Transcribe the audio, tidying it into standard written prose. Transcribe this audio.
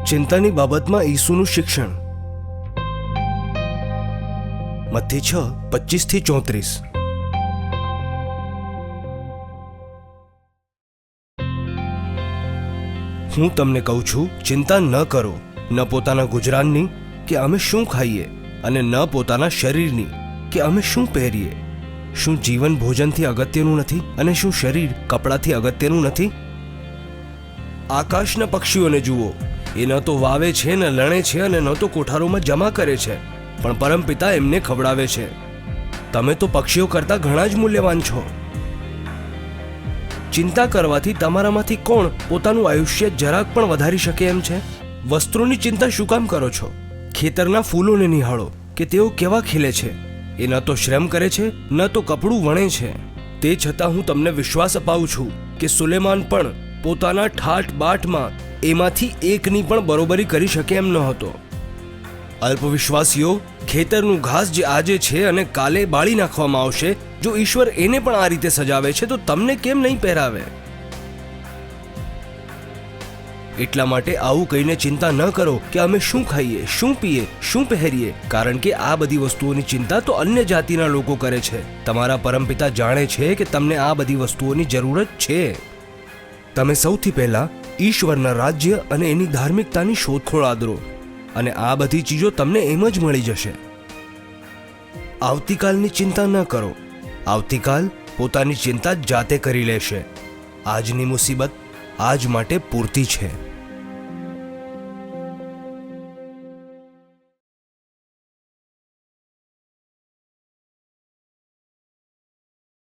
ચિંતાની બાબતમાં ઈસુનું શિક્ષણ. મત્થી 6:25-34. હું તમને કહું છું, ચિંતા ન કરો, ન પોતાના ગુજરાનની કે અમે શું ખાઈએ, અને ન પોતાના શરીરની કે અમે શું પહેરીએ. શું જીવન ભોજનથી અગત્યનું નથી, અને શું શરીર કપડાથી અગત્યનું નથી? આકાશના પક્ષીઓને જુઓ, એ ન તો વાવે છે, ન લણે છે, અને ન તો કોઠારોમાં જમા કરે છે, પણ પરમપિતા એમને ખવડાવે છે. તમે તો પક્ષીઓ કરતાં ઘણા જ મૂલ્યવાન છો. ચિંતા કરવાથી તમારામાંથી કોણ પોતાનું આયુષ્ય જરાક પણ વધારી શકે એમ છે? વસ્ત્રોની ચિંતા શું કામ કરો છો? ખેતરના ફૂલોને નિહાળો કે તેઓ કેવા ખીલે છે. એ ન તો શ્રમ કરે છે, ન તો કપડું વણે છે. તે છતાં હું તમને વિશ્વાસ અપાવું છું કે સુલેમાન પણ પોતાના ઠાઠ બાઠમાં એમાંથી એકની પણ બરોબરી કરી શકે એમ નહોતો. અલ્પવિશ્વાસીઓ, ખેતરનું ઘાસ જે આજે છે અને કાલે બાળી નાખવામાં આવશે, જો ઈશ્વર એને પણ આ રીતે સજાવે છે તો તમને કેમ નહીં પહેરાવે? એટલા માટે આવું કહીને ચિંતા ન કરો કે અમે શું ખાઈએ, શું પીએ, શું પહેરીએ, કારણ કે આ બધી વસ્તુઓની ચિંતા તો અન્ય જાતિના લોકો કરે છે. તમારા પરમપિતા જાણે છે કે તમને આ બધી વસ્તુઓની જરૂરત છે. તમે સૌથી પહેલા ઈશ્વરના રાજ્ય અને એની ધાર્મિકતાની શોધખોળ આદરો, અને આ બધી ચીજો તમને એમ જ મળી જશે. આવતીકાલની ચિંતા ન કરો. આવતીકાલ પોતાની ચિંતા જાતે કરી લેશે. આજની મુસીબત આજ માટે પૂરતી છે.